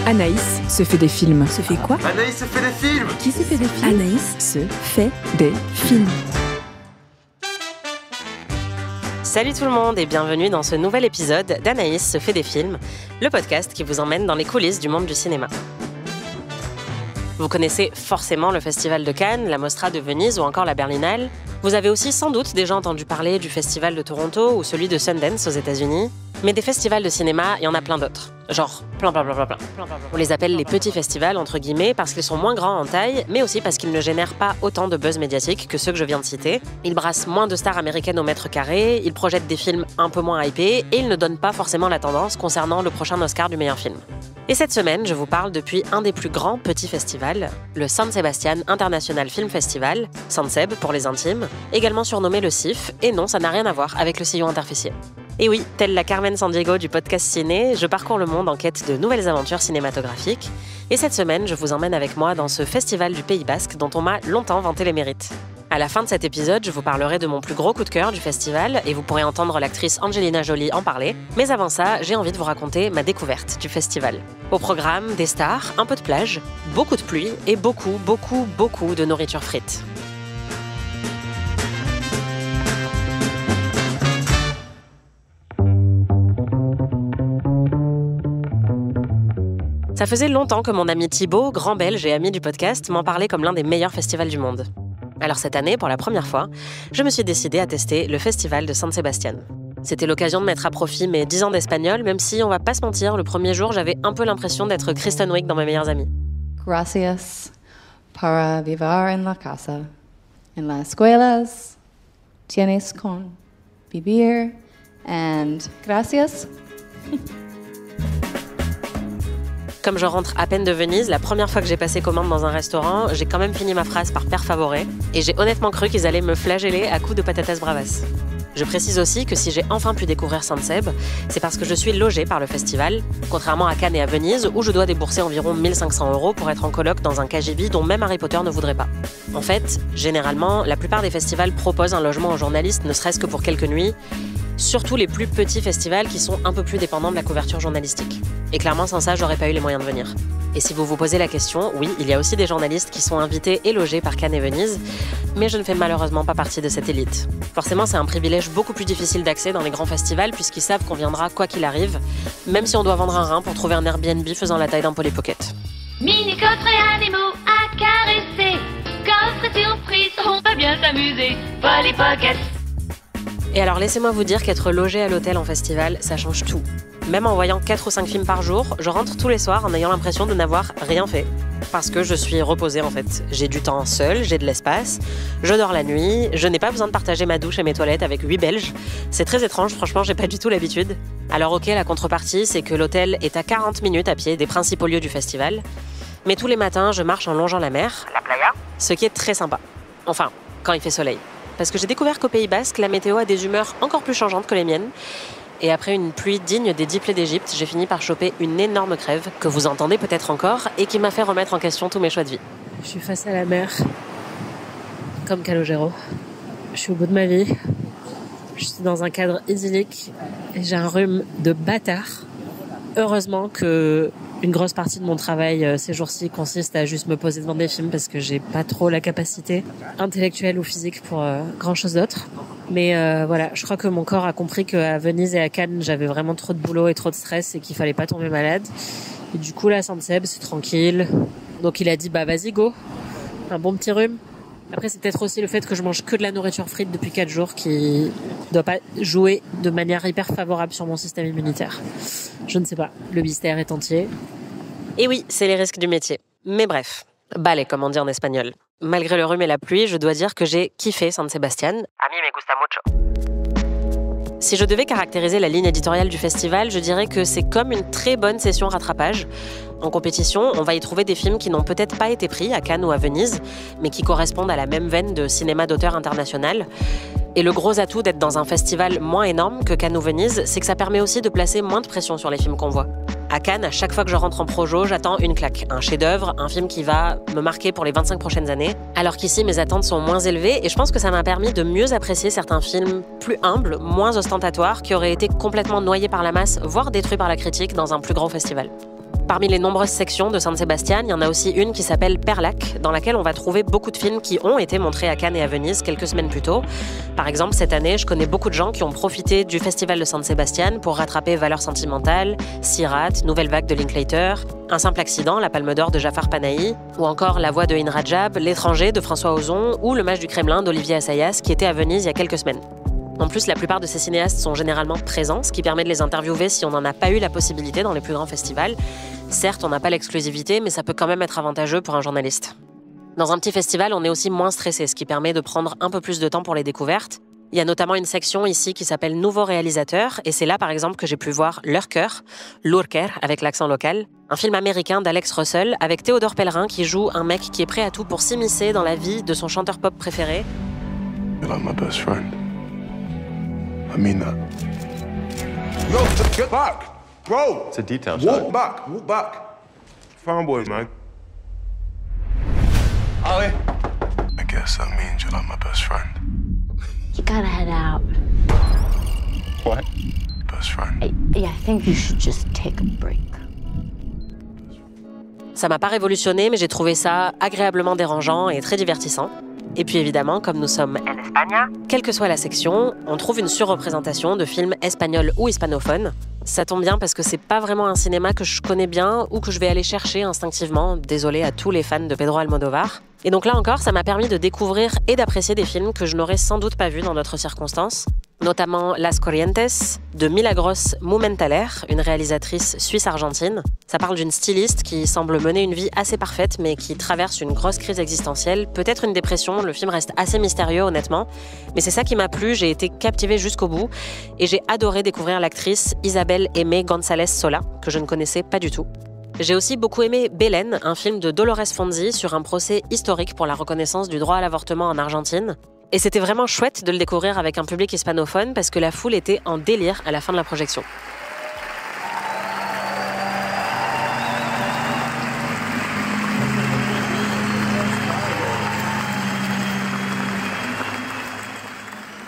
Anaïs se fait des films. Se fait quoi? Anaïs se fait des films. Qui se fait des films? Anaïs se fait des films. Salut tout le monde et bienvenue dans ce nouvel épisode d'Anaïs se fait des films, le podcast qui vous emmène dans les coulisses du monde du cinéma. Vous connaissez forcément le Festival de Cannes, la Mostra de Venise ou encore la Berlinale. Vous avez aussi sans doute déjà entendu parler du Festival de Toronto ou celui de Sundance aux États-Unis. Mais des festivals de cinéma, il y en a plein d'autres. Genre, plein. On les appelle les petits festivals, entre guillemets, parce qu'ils sont moins grands en taille, mais aussi parce qu'ils ne génèrent pas autant de buzz médiatique que ceux que je viens de citer. Ils brassent moins de stars américaines au mètre carré, ils projettent des films un peu moins hypés, et ils ne donnent pas forcément la tendance concernant le prochain Oscar du meilleur film. Et cette semaine, je vous parle depuis un des plus grands petits festivals, le San Sebastian International Film Festival, Sanseb pour les intimes, également surnommé le CIF, et non, ça n'a rien à voir avec le sillon interfécié. Et oui, telle la Carmen Sandiego du podcast ciné, je parcours le monde en quête de nouvelles aventures cinématographiques. Et cette semaine, je vous emmène avec moi dans ce festival du Pays Basque dont on m'a longtemps vanté les mérites. À la fin de cet épisode, je vous parlerai de mon plus gros coup de cœur du festival et vous pourrez entendre l'actrice Angelina Jolie en parler. Mais avant ça, j'ai envie de vous raconter ma découverte du festival. Au programme, des stars, un peu de plage, beaucoup de pluie et beaucoup de nourriture frite. Ça faisait longtemps que mon ami Thibaut, grand belge et ami du podcast, m'en parlait comme l'un des meilleurs festivals du monde. Alors cette année, pour la première fois, je me suis décidée à tester le festival de San Sebastian. C'était l'occasion de mettre à profit mes 10 ans d'espagnol, même si, on va pas se mentir, le premier jour, j'avais un peu l'impression d'être Kristen Wiig dans Mes meilleurs amis. Gracias para vivir en la casa. En las escuelas tienes con vivir and gracias. Comme je rentre à peine de Venise, la première fois que j'ai passé commande dans un restaurant, j'ai quand même fini ma phrase par per favore, et j'ai honnêtement cru qu'ils allaient me flageller à coups de patatas bravas. Je précise aussi que si j'ai enfin pu découvrir Sanseb, c'est parce que je suis logée par le festival, contrairement à Cannes et à Venise, où je dois débourser environ 1 500 € pour être en coloc dans un KGB dont même Harry Potter ne voudrait pas. En fait, généralement, la plupart des festivals proposent un logement aux journalistes, ne serait-ce que pour quelques nuits, surtout les plus petits festivals qui sont un peu plus dépendants de la couverture journalistique. Et clairement, sans ça, j'aurais pas eu les moyens de venir. Et si vous vous posez la question, oui, il y a aussi des journalistes qui sont invités et logés par Cannes et Venise, mais je ne fais malheureusement pas partie de cette élite. Forcément, c'est un privilège beaucoup plus difficile d'accès dans les grands festivals, puisqu'ils savent qu'on viendra quoi qu'il arrive, même si on doit vendre un rein pour trouver un Airbnb faisant la taille d'un Polly Pocket. Mini coffre et animaux à caresser, coffre et surprise, on va bien s'amuser, Polly Pocket. Et alors laissez-moi vous dire qu'être logé à l'hôtel en festival, ça change tout. Même en voyant 4 ou 5 films par jour, je rentre tous les soirs en ayant l'impression de n'avoir rien fait. Parce que je suis reposée en fait. J'ai du temps seul, j'ai de l'espace, je dors la nuit, je n'ai pas besoin de partager ma douche et mes toilettes avec 8 Belges. C'est très étrange, franchement, j'ai pas du tout l'habitude. Alors ok, la contrepartie, c'est que l'hôtel est à 40 minutes à pied des principaux lieux du festival. Mais tous les matins, je marche en longeant la mer, la playa, ce qui est très sympa. Enfin, quand il fait soleil. Parce que j'ai découvert qu'au Pays Basque, la météo a des humeurs encore plus changeantes que les miennes. Et après une pluie digne des 10 plaies d'Égypte, j'ai fini par choper une énorme crève, que vous entendez peut-être encore, et qui m'a fait remettre en question tous mes choix de vie. Je suis face à la mer, comme Calogero. Je suis au bout de ma vie. Je suis dans un cadre idyllique, et j'ai un rhume de bâtard. Heureusement que une grosse partie de mon travail ces jours-ci consiste à juste me poser devant des films parce que j'ai pas trop la capacité intellectuelle ou physique pour grand-chose d'autre. Mais voilà, je crois que mon corps a compris qu'à Venise et à Cannes, j'avais vraiment trop de boulot et trop de stress et qu'il fallait pas tomber malade. Et du coup, là, Sanseb, c'est tranquille. Donc il a dit, bah vas-y, go. Un bon petit rhume. Après, c'est peut-être aussi le fait que je mange que de la nourriture frite depuis 4 jours qui doit pas jouer de manière hyper favorable sur mon système immunitaire. Je ne sais pas. Le mystère est entier. Et oui, c'est les risques du métier. Mais bref, vale, comme on dit en espagnol. Malgré le rhume et la pluie, je dois dire que j'ai kiffé San Sebastian. A mí me gusta mucho. Si je devais caractériser la ligne éditoriale du festival, je dirais que c'est comme une très bonne session rattrapage. En compétition, on va y trouver des films qui n'ont peut-être pas été pris à Cannes ou à Venise, mais qui correspondent à la même veine de cinéma d'auteur international. Et le gros atout d'être dans un festival moins énorme que Cannes ou Venise, c'est que ça permet aussi de placer moins de pression sur les films qu'on voit. À Cannes, à chaque fois que je rentre en projo, j'attends une claque, un chef-d'œuvre, un film qui va me marquer pour les 25 prochaines années. Alors qu'ici, mes attentes sont moins élevées et je pense que ça m'a permis de mieux apprécier certains films plus humbles, moins ostentatoires, qui auraient été complètement noyés par la masse, voire détruits par la critique dans un plus grand festival. Parmi les nombreuses sections de San Sebastián, il y en a aussi une qui s'appelle Perlac, dans laquelle on va trouver beaucoup de films qui ont été montrés à Cannes et à Venise quelques semaines plus tôt. Par exemple, cette année, je connais beaucoup de gens qui ont profité du festival de San Sebastián pour rattraper Valeurs sentimentales, Sirat, Nouvelle vague de Linklater, Un simple accident, La Palme d'Or de Jafar Panahi, ou encore La Voix de Indra Rajab, L'étranger de François Ozon, ou Le Mage du Kremlin d'Olivier Assayas, qui était à Venise il y a quelques semaines. En plus, la plupart de ces cinéastes sont généralement présents, ce qui permet de les interviewer si on n'en a pas eu la possibilité dans les plus grands festivals. Certes, on n'a pas l'exclusivité, mais ça peut quand même être avantageux pour un journaliste. Dans un petit festival, on est aussi moins stressé, ce qui permet de prendre un peu plus de temps pour les découvertes. Il y a notamment une section ici qui s'appelle Nouveaux réalisateurs, et c'est là par exemple que j'ai pu voir Lurker, avec l'accent local, un film américain d'Alex Russell avec Théodore Pellerin qui joue un mec qui est prêt à tout pour s'immiscer dans la vie de son chanteur pop préféré. You're like my best friend. I mean that. Yo, get back, bro. It's a detail shot. Walk back. Found boy, man. Ollie. I guess that means you're like my best friend. You gotta head out. What? Best friend. I think you should just take a break. Ça m'a pas révolutionné, mais j'ai trouvé ça agréablement dérangeant et très divertissant. Et puis évidemment, comme nous sommes en Espagne, quelle que soit la section, on trouve une surreprésentation de films espagnols ou hispanophones. Ça tombe bien parce que c'est pas vraiment un cinéma que je connais bien ou que je vais aller chercher instinctivement, désolé à tous les fans de Pedro Almodóvar. Et donc là encore, ça m'a permis de découvrir et d'apprécier des films que je n'aurais sans doute pas vus dans d'autres circonstances, notamment Las Corrientes de Milagros Mumenthaler, une réalisatrice suisse-argentine. Ça parle d'une styliste qui semble mener une vie assez parfaite mais qui traverse une grosse crise existentielle, peut-être une dépression, le film reste assez mystérieux honnêtement, mais c'est ça qui m'a plu, j'ai été captivée jusqu'au bout et j'ai adoré découvrir l'actrice Isabel Aimé González Sola, que je ne connaissais pas du tout. J'ai aussi beaucoup aimé Belén, un film de Dolores Fonzi sur un procès historique pour la reconnaissance du droit à l'avortement en Argentine. Et c'était vraiment chouette de le découvrir avec un public hispanophone parce que la foule était en délire à la fin de la projection.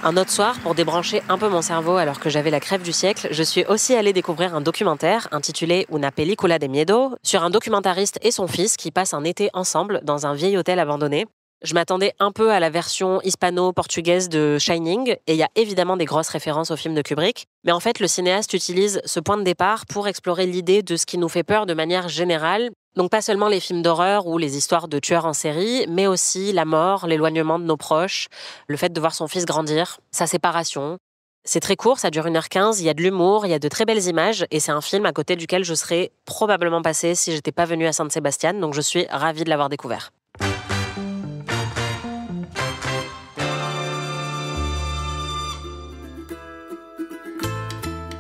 Un autre soir, pour débrancher un peu mon cerveau alors que j'avais la crève du siècle, je suis aussi allée découvrir un documentaire intitulé Una película de miedo sur un documentariste et son fils qui passent un été ensemble dans un vieil hôtel abandonné. Je m'attendais un peu à la version hispano-portugaise de Shining, et il y a évidemment des grosses références au film de Kubrick, mais en fait le cinéaste utilise ce point de départ pour explorer l'idée de ce qui nous fait peur de manière générale. Donc pas seulement les films d'horreur ou les histoires de tueurs en série, mais aussi la mort, l'éloignement de nos proches, le fait de voir son fils grandir, sa séparation. C'est très court, ça dure 1h15, il y a de l'humour, il y a de très belles images, et c'est un film à côté duquel je serais probablement passée si j'étais pas venue à San Sebastián, donc je suis ravie de l'avoir découvert.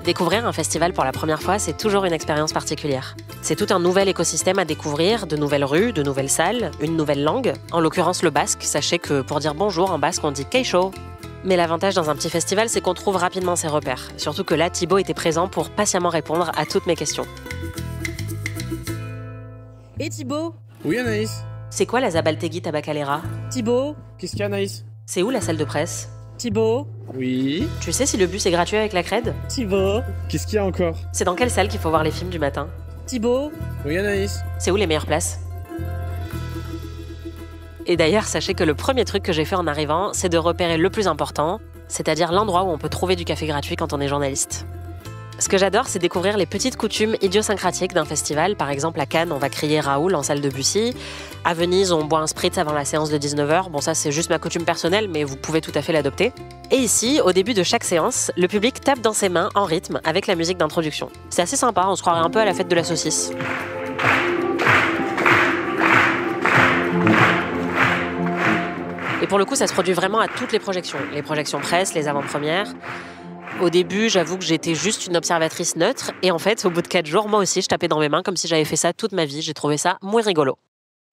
Découvrir un festival pour la première fois, c'est toujours une expérience particulière. C'est tout un nouvel écosystème à découvrir, de nouvelles rues, de nouvelles salles, une nouvelle langue, en l'occurrence le basque. Sachez que pour dire bonjour en basque, on dit Keisho. Mais l'avantage dans un petit festival, c'est qu'on trouve rapidement ses repères. Surtout que là, Thibaut était présent pour patiemment répondre à toutes mes questions. Et Thibaut? Oui, Anaïs. C'est quoi la Zabaltegui Tabacalera? Thibaut? Qu'est-ce qu'il y a, Anaïs? C'est où la salle de presse? Thibaut? Oui. Tu sais si le bus est gratuit avec la Cred? Thibaut? Qu'est-ce qu'il y a encore? C'est dans quelle salle qu'il faut voir les films du matin? Thibaut? Oui, Anaïs. C'est où les meilleures places? Et d'ailleurs, sachez que le premier truc que j'ai fait en arrivant, c'est de repérer le plus important, c'est-à-dire l'endroit où on peut trouver du café gratuit quand on est journaliste. Ce que j'adore, c'est découvrir les petites coutumes idiosyncratiques d'un festival. Par exemple, à Cannes, on va crier Raoul en salle de Bussy. À Venise, on boit un spritz avant la séance de 19h. Bon, ça, c'est juste ma coutume personnelle, mais vous pouvez tout à fait l'adopter. Et ici, au début de chaque séance, le public tape dans ses mains en rythme avec la musique d'introduction. C'est assez sympa, on se croirait un peu à la fête de la saucisse. Et pour le coup, ça se produit vraiment à toutes les projections presse, les avant-premières. Au début, j'avoue que j'étais juste une observatrice neutre. Et en fait, au bout de 4 jours, moi aussi, je tapais dans mes mains comme si j'avais fait ça toute ma vie. J'ai trouvé ça muy rigolo.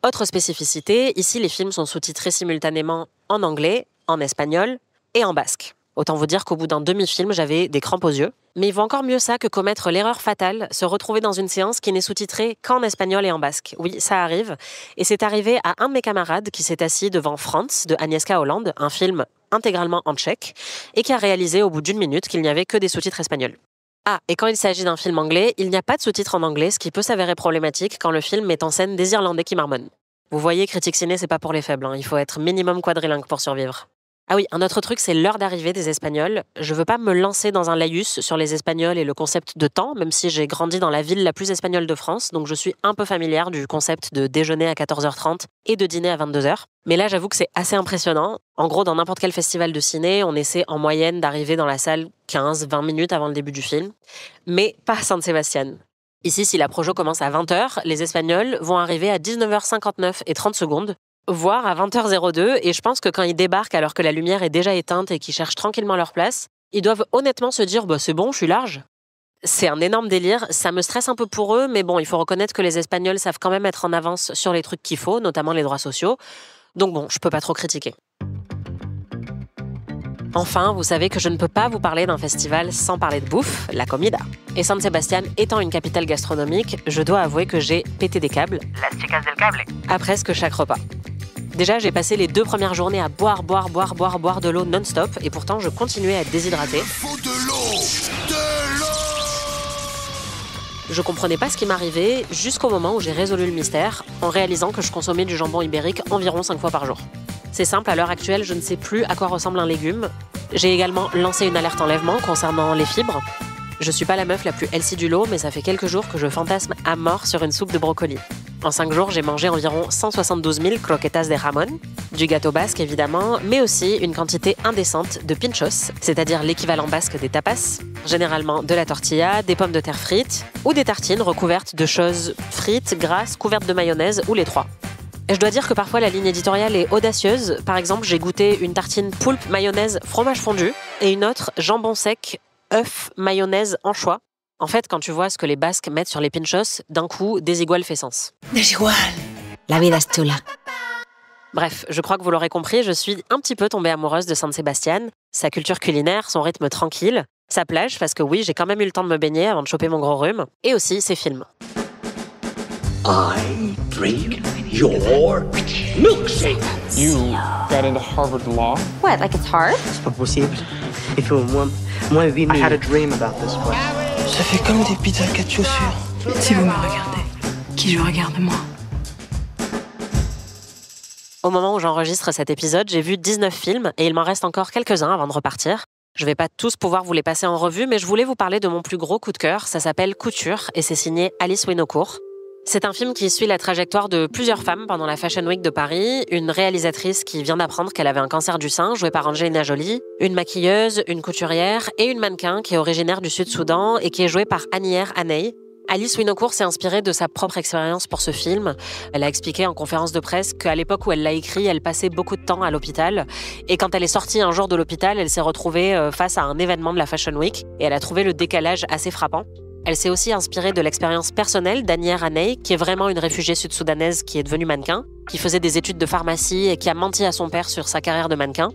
Autre spécificité, ici, les films sont sous-titrés simultanément en anglais, en espagnol et en basque. Autant vous dire qu'au bout d'un demi-film, j'avais des crampes aux yeux. Mais il vaut encore mieux ça que commettre l'erreur fatale, se retrouver dans une séance qui n'est sous-titrée qu'en espagnol et en basque. Oui, ça arrive. Et c'est arrivé à un de mes camarades qui s'est assis devant Franz de Agnieszka Holland, un film intégralement en tchèque, et qui a réalisé au bout d'1 minute qu'il n'y avait que des sous-titres espagnols. Ah, et quand il s'agit d'un film anglais, il n'y a pas de sous-titres en anglais, ce qui peut s'avérer problématique quand le film met en scène des Irlandais qui marmonnent. Vous voyez, critique ciné, c'est pas pour les faibles, il faut être minimum quadrilingue pour survivre. Ah oui, un autre truc, c'est l'heure d'arrivée des Espagnols. Je veux pas me lancer dans un laïus sur les Espagnols et le concept de temps, même si j'ai grandi dans la ville la plus espagnole de France, donc je suis un peu familière du concept de déjeuner à 14h30 et de dîner à 22h. Mais là, j'avoue que c'est assez impressionnant. En gros, dans n'importe quel festival de ciné, on essaie en moyenne d'arriver dans la salle 15-20 minutes avant le début du film. Mais pas à San Sebastián. Ici, si la projo commence à 20h, les Espagnols vont arriver à 19h59 et 30 secondes, voire à 20h02, et je pense que quand ils débarquent alors que la lumière est déjà éteinte et qu'ils cherchent tranquillement leur place, ils doivent honnêtement se dire « c'est bon, je suis large ». C'est un énorme délire, ça me stresse un peu pour eux, mais bon, il faut reconnaître que les Espagnols savent quand même être en avance sur les trucs qu'il faut, notamment les droits sociaux, donc bon, je peux pas trop critiquer. Enfin, vous savez que je ne peux pas vous parler d'un festival sans parler de bouffe, la comida. Et San Sebastián étant une capitale gastronomique, je dois avouer que j'ai pété des câbles, las chicas del cable, à presque chaque repas. Déjà, j'ai passé les 2 premières journées à boire de l'eau non-stop, et pourtant je continuais à être déshydratée. Faut de l'eau. Je comprenais pas ce qui m'arrivait jusqu'au moment où j'ai résolu le mystère, en réalisant que je consommais du jambon ibérique environ 5 fois par jour. C'est simple, à l'heure actuelle, je ne sais plus à quoi ressemble un légume. J'ai également lancé une alerte enlèvement concernant les fibres. Je suis pas la meuf la plus healthy du lot, mais ça fait quelques jours que je fantasme à mort sur une soupe de brocoli. En 5 jours, j'ai mangé environ 172 000 croquetas de jamón, du gâteau basque évidemment, mais aussi une quantité indécente de pinchos, c'est-à-dire l'équivalent basque des tapas, généralement de la tortilla, des pommes de terre frites, ou des tartines recouvertes de choses frites, grasses, couvertes de mayonnaise, ou les 3. Et je dois dire que parfois la ligne éditoriale est audacieuse. Par exemple, j'ai goûté une tartine poulpe, mayonnaise, fromage fondu, et une autre jambon sec, œuf, mayonnaise, anchois. En fait, quand tu vois ce que les Basques mettent sur les pinchos, d'un coup, Desigual fait sens. Desigual. La vida es chula. Bref, je crois que vous l'aurez compris, je suis un petit peu tombée amoureuse de San Sebastián, sa culture culinaire, son rythme tranquille, sa plage, parce que oui, j'ai quand même eu le temps de me baigner avant de choper mon gros rhume, et aussi ses films. I drink your milkshake. You got into Harvard Law? What, like it's hard? C'est pas possible. Il fait au moins 8 minutes. I had a dream about this one. Ça fait comme des pizzas 4 chaussures. Si vous me regardez, qui je regarde moi? Au moment où j'enregistre cet épisode, j'ai vu 19 films et il m'en reste encore quelques-uns avant de repartir. Je vais pas tous pouvoir vous les passer en revue, mais je voulais vous parler de mon plus gros coup de cœur. Ça s'appelle Couture et c'est signé Alice Winocourt. C'est un film qui suit la trajectoire de plusieurs femmes pendant la Fashion Week de Paris, une réalisatrice qui vient d'apprendre qu'elle avait un cancer du sein, jouée par Angelina Jolie, une maquilleuse, une couturière et une mannequin qui est originaire du Sud-Soudan et qui est jouée par Anier Haney. Alice Winocourt s'est inspirée de sa propre expérience pour ce film. Elle a expliqué en conférence de presse qu'à l'époque où elle l'a écrit, elle passait beaucoup de temps à l'hôpital. Et quand elle est sortie un jour de l'hôpital, elle s'est retrouvée face à un événement de la Fashion Week et elle a trouvé le décalage assez frappant. Elle s'est aussi inspirée de l'expérience personnelle d'Anier Haney, qui est vraiment une réfugiée sud-soudanaise qui est devenue mannequin, qui faisait des études de pharmacie et qui a menti à son père sur sa carrière de mannequin.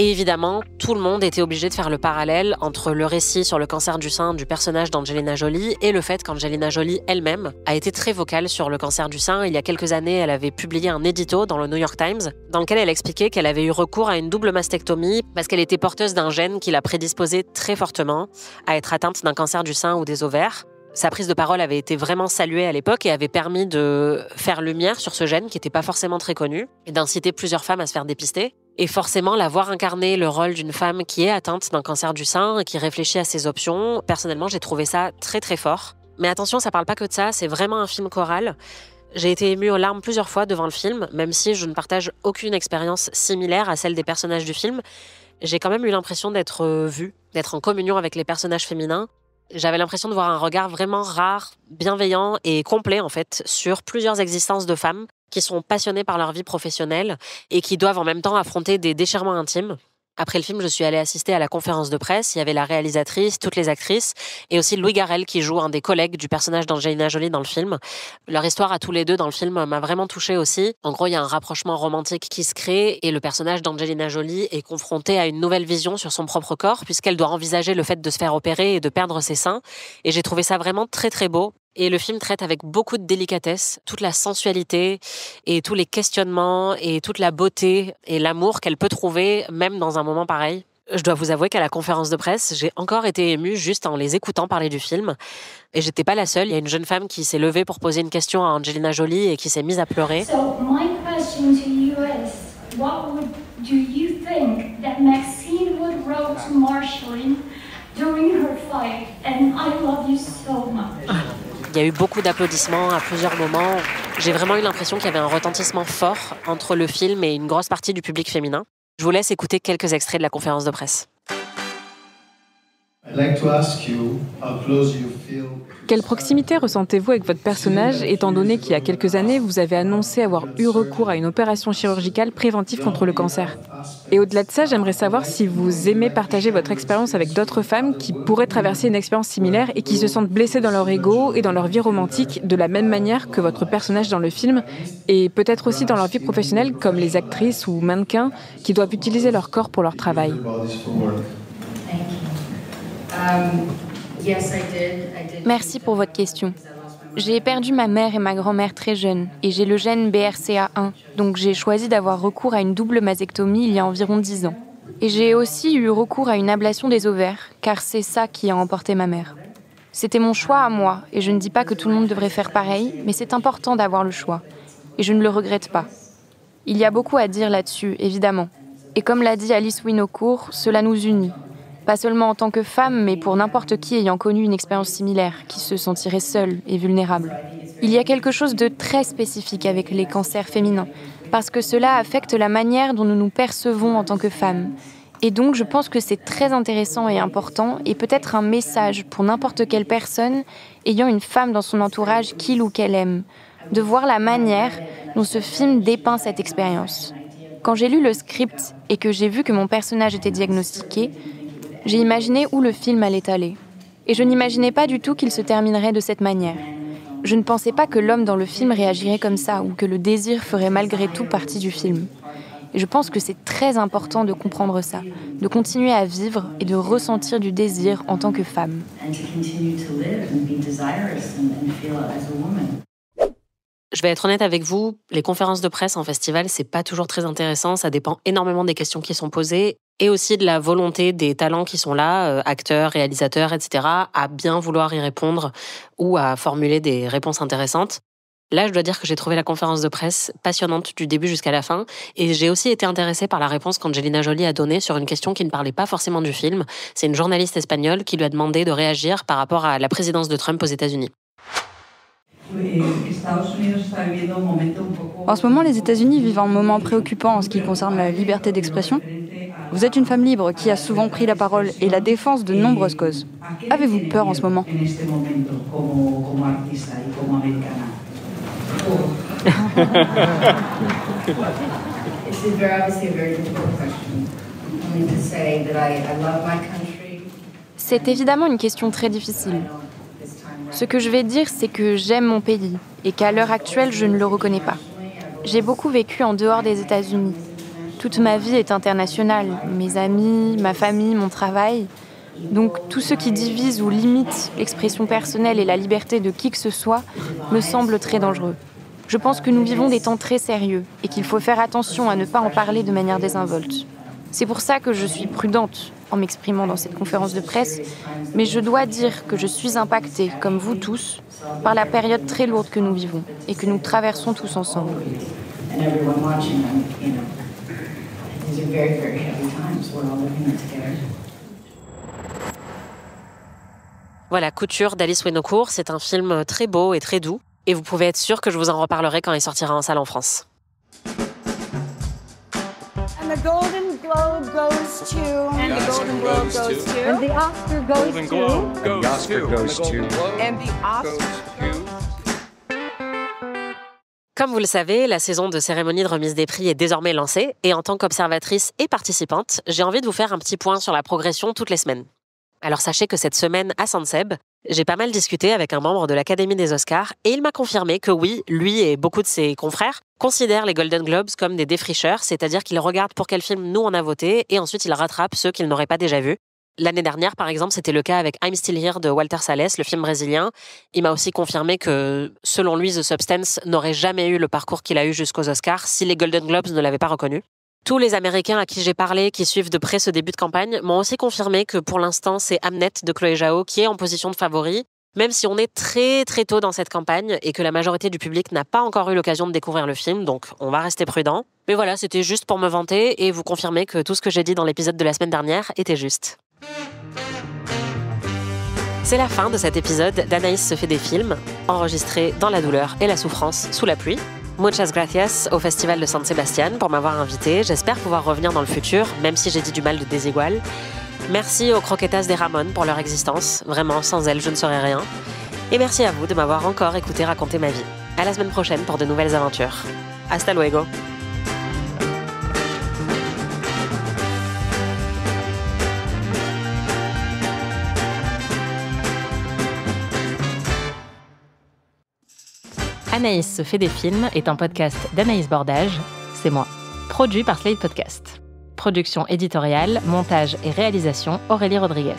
Et évidemment, tout le monde était obligé de faire le parallèle entre le récit sur le cancer du sein du personnage d'Angelina Jolie et le fait qu'Angelina Jolie elle-même a été très vocale sur le cancer du sein. Il y a quelques années, elle avait publié un édito dans le New York Times dans lequel elle expliquait qu'elle avait eu recours à une double mastectomie parce qu'elle était porteuse d'un gène qui la prédisposait très fortement à être atteinte d'un cancer du sein ou des ovaires. Sa prise de parole avait été vraiment saluée à l'époque et avait permis de faire lumière sur ce gène qui n'était pas forcément très connu et d'inciter plusieurs femmes à se faire dépister. Et forcément, la voir incarner le rôle d'une femme qui est atteinte d'un cancer du sein et qui réfléchit à ses options, personnellement, j'ai trouvé ça très très fort. Mais attention, ça parle pas que de ça, c'est vraiment un film choral. J'ai été émue aux larmes plusieurs fois devant le film, même si je ne partage aucune expérience similaire à celle des personnages du film. J'ai quand même eu l'impression d'être vue, d'être en communion avec les personnages féminins. J'avais l'impression de voir un regard vraiment rare, bienveillant et complet en fait sur plusieurs existences de femmes qui sont passionnées par leur vie professionnelle et qui doivent en même temps affronter des déchirements intimes. Après le film, je suis allée assister à la conférence de presse. Il y avait la réalisatrice, toutes les actrices et aussi Louis Garrel qui joue un des collègues du personnage d'Angelina Jolie dans le film. Leur histoire à tous les deux dans le film m'a vraiment touchée aussi. En gros, il y a un rapprochement romantique qui se crée et le personnage d'Angelina Jolie est confronté à une nouvelle vision sur son propre corps puisqu'elle doit envisager le fait de se faire opérer et de perdre ses seins. Et j'ai trouvé ça vraiment très très beau. Et le film traite avec beaucoup de délicatesse toute la sensualité et tous les questionnements et toute la beauté et l'amour qu'elle peut trouver même dans un moment pareil. Je dois vous avouer qu'à la conférence de presse, j'ai encore été émue juste en les écoutant parler du film. Et j'étais pas la seule. Il y a une jeune femme qui s'est levée pour poser une question à Angelina Jolie et qui s'est mise à pleurer. So my question to you is, what do you think that Maxine Wood wrote to Marceline during her fight? And I love you so much. Il y a eu beaucoup d'applaudissements à plusieurs moments. J'ai vraiment eu l'impression qu'il y avait un retentissement fort entre le film et une grosse partie du public féminin. Je vous laisse écouter quelques extraits de la conférence de presse. Quelle proximité ressentez-vous avec votre personnage, étant donné qu'il y a quelques années, vous avez annoncé avoir eu recours à une opération chirurgicale préventive contre le cancer? Et au-delà de ça, j'aimerais savoir si vous aimez partager votre expérience avec d'autres femmes qui pourraient traverser une expérience similaire et qui se sentent blessées dans leur ego et dans leur vie romantique de la même manière que votre personnage dans le film, et peut-être aussi dans leur vie professionnelle, comme les actrices ou mannequins qui doivent utiliser leur corps pour leur travail. Merci pour votre question. J'ai perdu ma mère et ma grand-mère très jeunes et j'ai le gène BRCA1, donc j'ai choisi d'avoir recours à une double mastectomie il y a environ 10 ans. Et j'ai aussi eu recours à une ablation des ovaires, car c'est ça qui a emporté ma mère. C'était mon choix à moi, et je ne dis pas que tout le monde devrait faire pareil, mais c'est important d'avoir le choix. Et je ne le regrette pas. Il y a beaucoup à dire là-dessus, évidemment. Et comme l'a dit Alice Winocourt, cela nous unit. Pas seulement en tant que femme, mais pour n'importe qui ayant connu une expérience similaire, qui se sentirait seule et vulnérable. Il y a quelque chose de très spécifique avec les cancers féminins, parce que cela affecte la manière dont nous nous percevons en tant que femmes. Et donc, je pense que c'est très intéressant et important, et peut-être un message pour n'importe quelle personne ayant une femme dans son entourage qu'il ou qu'elle aime, de voir la manière dont ce film dépeint cette expérience. Quand j'ai lu le script et que j'ai vu que mon personnage était diagnostiqué, j'ai imaginé où le film allait aller. Et je n'imaginais pas du tout qu'il se terminerait de cette manière. Je ne pensais pas que l'homme dans le film réagirait comme ça ou que le désir ferait malgré tout partie du film. Et je pense que c'est très important de comprendre ça, de continuer à vivre et de ressentir du désir en tant que femme. Je vais être honnête avec vous, les conférences de presse en festival, c'est pas toujours très intéressant, ça dépend énormément des questions qui sont posées et aussi de la volonté des talents qui sont là, acteurs, réalisateurs, etc., à bien vouloir y répondre ou à formuler des réponses intéressantes. Là, je dois dire que j'ai trouvé la conférence de presse passionnante du début jusqu'à la fin et j'ai aussi été intéressée par la réponse qu'Angelina Jolie a donnée sur une question qui ne parlait pas forcément du film. C'est une journaliste espagnole qui lui a demandé de réagir par rapport à la présidence de Trump aux États-Unis. En ce moment, les États-Unis vivent un moment préoccupant en ce qui concerne la liberté d'expression. Vous êtes une femme libre qui a souvent pris la parole et la défense de nombreuses causes. Avez-vous peur en ce moment? C'est évidemment une question très difficile. Ce que je vais dire, c'est que j'aime mon pays et qu'à l'heure actuelle, je ne le reconnais pas. J'ai beaucoup vécu en dehors des États-Unis. Toute ma vie est internationale, mes amis, ma famille, mon travail. Donc tout ce qui divise ou limite l'expression personnelle et la liberté de qui que ce soit me semble très dangereux. Je pense que nous vivons des temps très sérieux et qu'il faut faire attention à ne pas en parler de manière désinvolte. C'est pour ça que je suis prudente en m'exprimant dans cette conférence de presse, mais je dois dire que je suis impactée, comme vous tous, par la période très lourde que nous vivons et que nous traversons tous ensemble. Voilà, Couture d'Alice Winocourt, c'est un film très beau et très doux, et vous pouvez être sûr que je vous en reparlerai quand il sortira en salle en France. And the Golden Globe goes to. And the Golden Globe goes to. And the Oscar goes to. The Oscar goes to. And the Oscar. Comme vous le savez, la saison de cérémonie de remise des prix est désormais lancée, et en tant qu'observatrice et participante, j'ai envie de vous faire un petit point sur la progression toutes les semaines. Alors sachez que cette semaine à Saint-Seb, j'ai pas mal discuté avec un membre de l'Académie des Oscars et il m'a confirmé que oui, lui et beaucoup de ses confrères considèrent les Golden Globes comme des défricheurs, c'est-à-dire qu'ils regardent pour quel film nous on a voté et ensuite ils rattrapent ceux qu'ils n'auraient pas déjà vus. L'année dernière, par exemple, c'était le cas avec I'm Still Here de Walter Salles, le film brésilien. Il m'a aussi confirmé que, selon lui, The Substance n'aurait jamais eu le parcours qu'il a eu jusqu'aux Oscars si les Golden Globes ne l'avaient pas reconnu. Tous les Américains à qui j'ai parlé, qui suivent de près ce début de campagne, m'ont aussi confirmé que pour l'instant, c'est Hamnet de Chloé Zhao qui est en position de favori, même si on est très très tôt dans cette campagne et que la majorité du public n'a pas encore eu l'occasion de découvrir le film, donc on va rester prudent. Mais voilà, c'était juste pour me vanter et vous confirmer que tout ce que j'ai dit dans l'épisode de la semaine dernière était juste. C'est la fin de cet épisode d'Anaïs se fait des films, enregistré dans la douleur et la souffrance sous la pluie. Muchas gracias au Festival de San Sebastián pour m'avoir invité. J'espère pouvoir revenir dans le futur, même si j'ai dit du mal de Desigual. Merci aux Croquetas des Ramones pour leur existence. Vraiment, sans elles, je ne serais rien. Et merci à vous de m'avoir encore écouté raconter ma vie. À la semaine prochaine pour de nouvelles aventures. Hasta luego. Anaïs se fait des films est un podcast d'Anaïs Bordage, c'est moi, produit par Slate Podcast. Production éditoriale, montage et réalisation Aurélie Rodriguez.